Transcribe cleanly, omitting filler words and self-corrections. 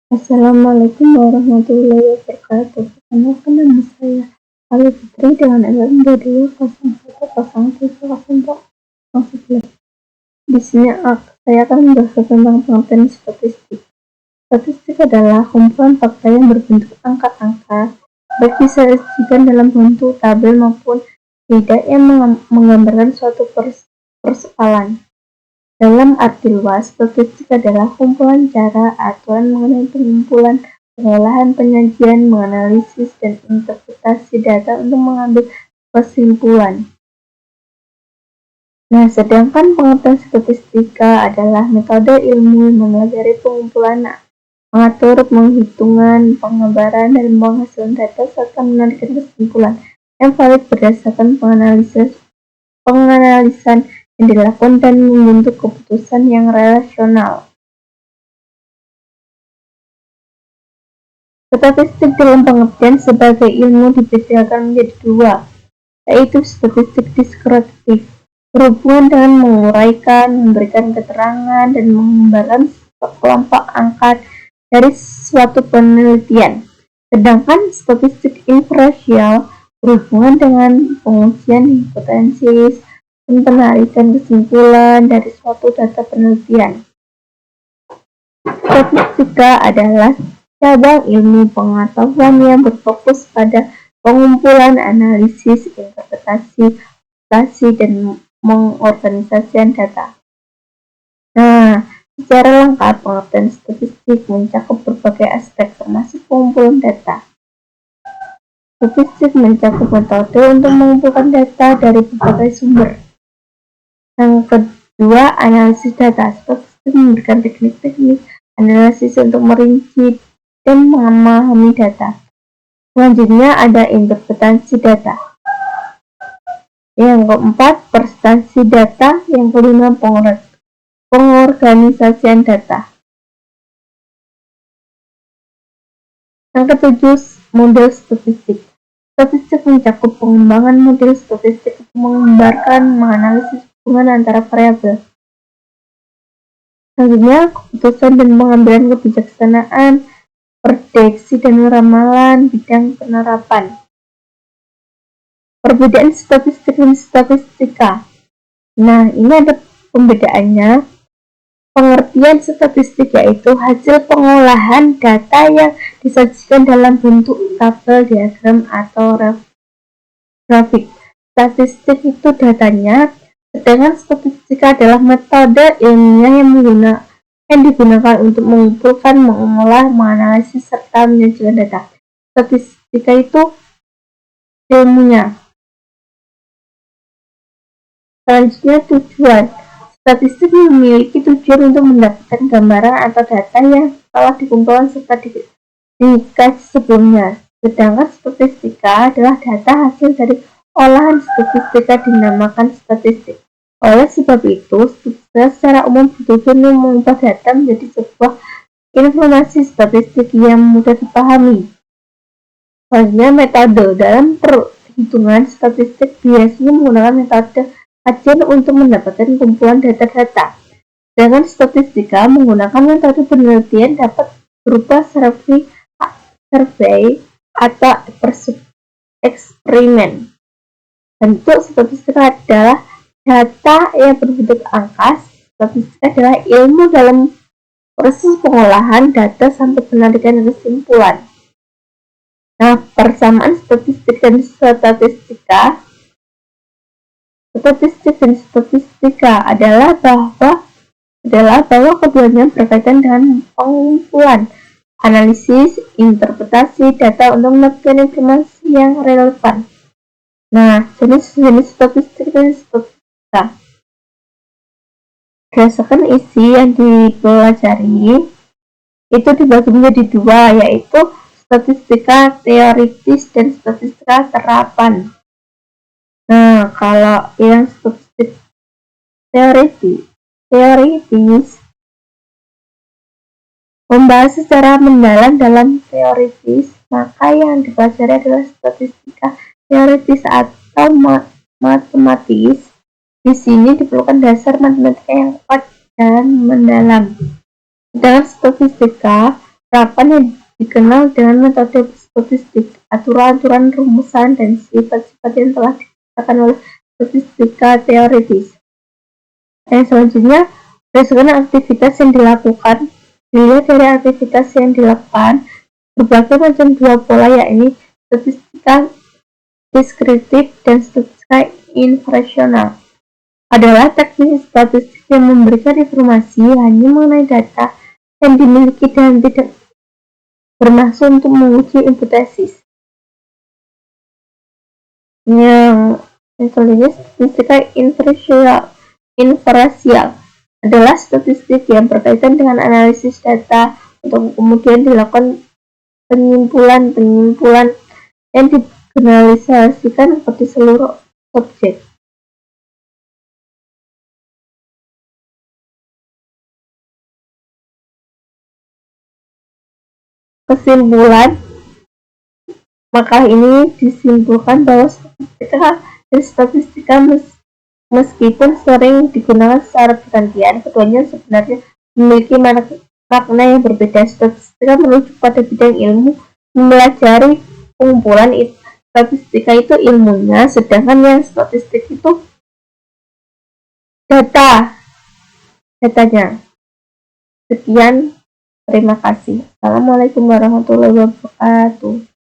Assalamualaikum warahmatullahi wabarakatuh. Perkenalkan nama saya Ali Fitri dengan NPM 2101030411. Di sini saya akan membahas tentang pengertian statistik. Statistik adalah kumpulan fakta yang berbentuk angka-angka, baik disajikan dalam bentuk tabel maupun tidak, yang menggambarkan suatu persoalan. Dalam arti luas, statistik adalah kumpulan cara, aturan mengenai pengumpulan, pengolahan, penyajian, menganalisis, dan interpretasi data untuk mengambil kesimpulan. Nah, sedangkan pengertian statistika adalah metode ilmu mempelajari pengumpulan, mengatur penghitungan, pengembaraan, dan penghasil data serta menarikkan kesimpulan yang valid berdasarkan penganalisan yang dilakukan dan membentuk keputusan yang relasional. Statistik dalam pengertian sebagai ilmu dibedakan menjadi dua, yaitu statistik deskriptif, berhubungan dengan menguraikan, memberikan keterangan, dan menggambarkan kelompok angka dari suatu penelitian. Sedangkan statistik inferensial berhubungan dengan pengujian hipotesis dan penarikan kesimpulan dari suatu data penelitian. Statistika adalah cabang ilmu pengetahuan yang berfokus pada pengumpulan, analisis, interpretasi, dan mengorganisasikan data. Nah, secara lengkap pengertian statistik mencakup berbagai aspek termasuk pengumpulan data. Statistik mencakup metode untuk mengumpulkan data dari berbagai sumber. Yang kedua, analisis data. Statistik memberikan teknik-teknik analisis untuk merinci dan memahami data. Selanjutnya ada interpretasi data. Yang keempat, presentasi data. Yang kelima, pengorganisasian data. Yang ketujuh, model statistik. Statistik mencakup pengembangan model statistik untuk menggambarkan, menganalisis hubungan antara variabel. Selanjutnya, keputusan dan pengambilan kebijaksanaan, prediksi dan ramalan, bidang penerapan. Perbedaan statistik dan statistika. Nah, ini ada pembedaannya. Pengertian statistik yaitu hasil pengolahan data yang disajikan dalam bentuk tabel, diagram, atau grafik. Statistik itu datanya, sedangkan statistika adalah metode ilmiah yang digunakan untuk mengumpulkan, mengolah, menganalisis, serta menyajikan data. Statistika itu ilmunya. Selanjutnya, tujuan. Statistik memiliki tujuan untuk mendapatkan gambaran atau data yang telah dikumpulkan serta dikaji sebelumnya. Sedangkan statistika adalah data hasil dari olahan statistika dinamakan statistik. Oleh sebab itu, statistika secara umum bertujuan untuk mengubah data menjadi sebuah informasi statistik yang mudah dipahami. Selanjutnya, metode. Dalam perhitungan statistik biasanya menggunakan metode kajian untuk mendapatkan kumpulan data-data. Sedangkan statistika menggunakan metode penelitian dapat berupa survei atau eksperimen. Bentuk statistika adalah data yang berbentuk angka. Statistika adalah ilmu dalam proses pengolahan data sampai penarikan kesimpulan. Nah, persamaan statistik dan statistika. Statistik dan statistika adalah bahwa keduanya berkaitan dengan pengumpulan, analisis, interpretasi data untuk mendapatkan informasi yang relevan. Nah, jenis-jenis statistik dan statistika. Berdasarkan isi yang dipelajari, itu dibagi menjadi dua, yaitu statistika teoritis dan statistika terapan. Nah, kalau yang statistik teoritis membahas secara mendalam dalam teoritis, maka yang dipelajari adalah statistika teoritis atau matematis. Di sini diperlukan dasar matematika yang kuat dan mendalam. Sedangkan statistika Terapan yang dikenal dengan metode statistik, aturan-aturan, rumusan, dan sifat-sifat yang telah dikatakan oleh statistika teoritis. Yang selanjutnya, berdasarkan aktivitas yang dilakukan, dilihat dari aktivitas yang dilakukan, berbagai macam dua pola, yakni statistika deskriptif dan statistika inversional. Adalah teknik statistik yang memberikan informasi hanya mengenai data yang dimiliki dan tidak bermaksud untuk menguji hipotesis. Yang selanjutnya, statistika inferensial adalah statistik yang berkaitan dengan analisis data untuk kemudian dilakukan penyimpulan-penyimpulan yang digeneralisasikan kepada seluruh subjek. Kesimpulan makalah ini disimpulkan bahwa statistika meskipun sering digunakan secara bergantian, keduanya sebenarnya memiliki makna yang berbeda. Statistika merujuk pada bidang ilmu mempelajari pengumpulan statistika itu ilmunya, sedangkan yang statistik itu datanya. Sekian, terima kasih. Assalamualaikum warahmatullahi wabarakatuh.